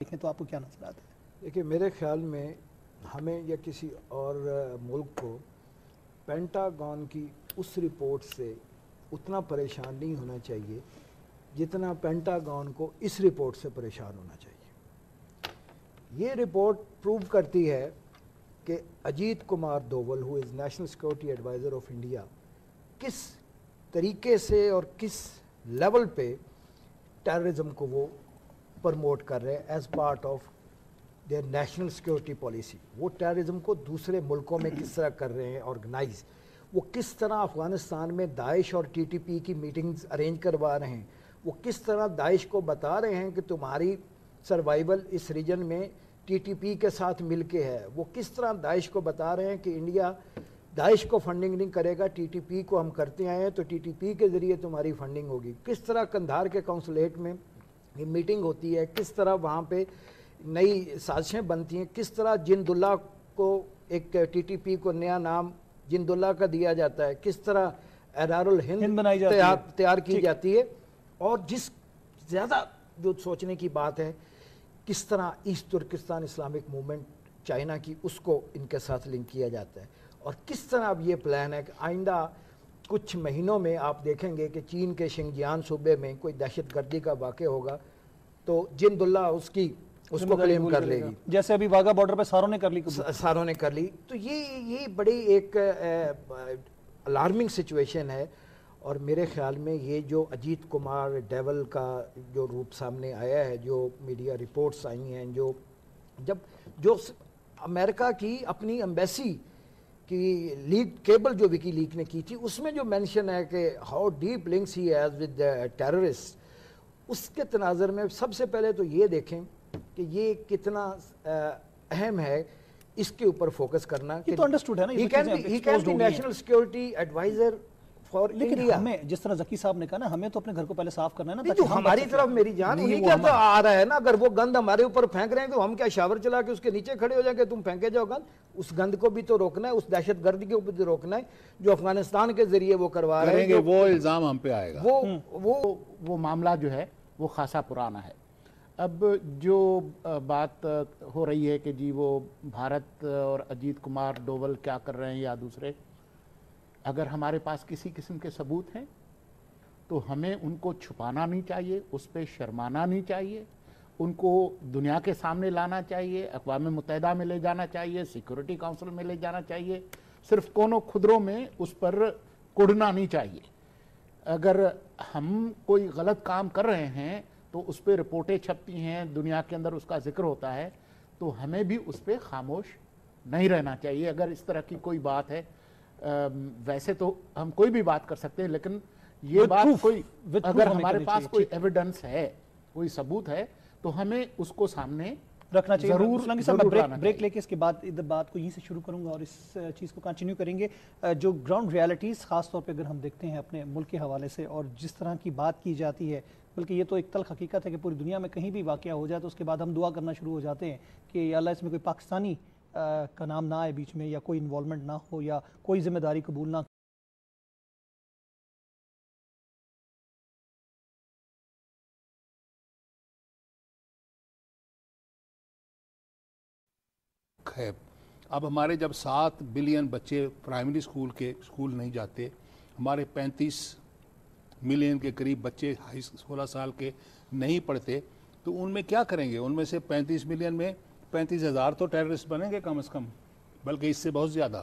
دیکھیں تو آپ کو کیا نظر آتا ہے؟ دیکھیے میرے خیال میں ہمیں یا کسی اور ملک کو پینٹاگون کی اس رپورٹ سے اتنا پریشان نہیں ہونا چاہیے جتنا پینٹاگون کو اس رپورٹ سے پریشان ہونا چاہیے. یہ رپورٹ پروو کرتی ہے کہ Ajit Kumar Doval who is national security adviser of India کس طریقے سے اور کس لیول پہ ٹیررزم کو وہ پرموٹ کر رہے ہیں as part of their national security policy. وہ ٹیررزم کو دوسرے ملکوں میں کس طرح کر رہے ہیں آرگنائز, وہ کس طرح افغانستان میں داعش اور ٹی ٹی پی کی میٹنگز ارینج کروا رہے ہیں, وہ کس طرح داعش کو بتا رہے ہیں کہ تمہاری سروائیول اس ریجن میں ٹی ٹی پی کے ساتھ مل کے ہے, وہ کس طرح داعش کو بتا رہے ہیں کہ انڈیا داعش کو فنڈنگ نہیں کرے گا, ٹی ٹی پی کو ہم کرتے آئے ہیں تو ٹی ٹی پی کے ذریعے تمہاری فنڈنگ ہوگی. کس طرح قندھار کے کونسلیٹ میں یہ میٹنگ ہوتی ہے, کس طرح وہاں پہ نئی سازشیں بنتی ہیں, کس طرح جند اللہ کو ایک ٹی ٹی پی کو نیا نام جند اللہ کا دیا جاتا ہے, کس طرح ادار الہند تیار کی جاتی ہے. اور جس زیادہ جو سوچنے کی بات ہے کس طرح East Turkestan Islamic Movement China کی اس کو ان کے ساتھ لنک کیا جاتا ہے, اور کس طرح اب یہ پلان ہے کہ آئندہ کچھ مہینوں میں آپ دیکھیں گے کہ چین کے شنگجیان صوبے میں کوئی دہشت گردی کا واقع ہوگا تو جند اللہ اس کو کلیم کر لے گی, جیسے ابھی واگا بارڈر پہ ساروں نے کر لی. تو یہ بڑی ایک الارمنگ سچویشن ہے. اور میرے خیال میں یہ جو اجیت کمار ڈیول کا جو روپ سامنے آیا ہے, جو میڈیا رپورٹس آئی ہیں, جو امریکہ کی اپنی ایمبیسی کی لیک کیبل جو وکی لیک نے کی تھی, اس میں جو مینشن ہے کہ how deep links he has with terrorist, اس کے تناظر میں سب سے پہلے تو یہ دیکھیں کہ یہ کتنا اہم ہے اس کے اوپر فوکس کرنا. یہ تو انڈرسٹوڈ ہے نا, he can be national security adviser for India. ہمیں جس طرح ذکی صاحب نے کہا نا, ہمیں تو اپنے گھر کو پہلے صاف کرنا ہے نا. جو ہماری طرف میری جان انہیں کیا تو آ رہا ہے نا, اگر وہ گند ہمارے اوپر پھینک رہے ہیں تو ہم کیا شاور چلا کے اس کے نیچے کھڑے ہو جائیں کہ تم پھینکے جاؤ گند. اس گند کو بھی تو روکنا ہے, اس دہشت گردی کو بھی تو روکنا ہے جو افغانستان کے ذریعے وہ کروا رہے ہیں. وہ الزام ہم پہ آئے گا. وہ معاملہ جو ہے وہ خاصا پرانا ہے. اب جو بات ہو رہی ہے کہ جی وہ بھارت اور اجیت کمار ڈوول کیا کر رہے ہیں یا دوسرے, اگر ہمارے پاس کسی قسم کے ثبوت ہیں تو ہمیں ان کو چھپانا نہیں چاہیے, اس پہ شرمانا نہیں چاہیے, ان کو دنیا کے سامنے لانا چاہیے, اقوام متحدہ میں لے جانا چاہیے, سیکورٹی کونسل میں لے جانا چاہیے. صرف کونوں خدروں میں اس پر کڑنا نہیں چاہیے. اگر ہم کوئی غلط کام کر رہے ہیں تو اس پہ رپورٹیں چھپتی ہیں, دنیا کے اندر اس کا ذکر ہوتا ہے, تو ہمیں بھی اس پہ خاموش نہیں رہنا چاہیے. اگر اس طرح کی کوئی بات ہے, ویسے تو ہم کوئی بھی بات کر سکتے ہیں, لیکن یہ بات کوئی اگر ہمارے پاس کوئی ایویڈنس ہے, کوئی ثبوت ہے, تو ہمیں اس کو سامنے رکھنا چاہیے. ضرور بریک لے کے اس کے بعد ادھر بات کو یہیں سے شروع کروں گا اور اس چیز کو کنٹینیو کریں گے. جو گراؤنڈ ریالٹیز خاص طور پہ اگر ہم دیکھتے ہیں اپنے ملک کے حوالے سے, اور جس طرح کی بات کی جاتی ہے, بلکہ یہ تو ایک تلخ حقیقت ہے کہ پوری دنیا میں کہیں بھی واقعہ ہو جائے تو اس کے بعد ہم دعا کرنا شروع ہو جاتے ہیں کہ یا اللہ اس میں کوئی پاکستانی کا نام نہ آئے بیچ میں, یا کوئی انوالومنٹ نہ ہو, یا کوئی ذمہ داری قبول نہ ہے. اب ہمارے جب 7 بلین بچے پرائمری اسکول نہیں جاتے, ہمارے 35 ملین کے قریب بچے 16 سال کے نہیں پڑھتے, تو ان میں کیا کریں گے؟ ان میں سے 35 ملین میں 35,000 تو ٹیررسٹ بنیں گے کم از کم, بلکہ اس سے بہت زیادہ.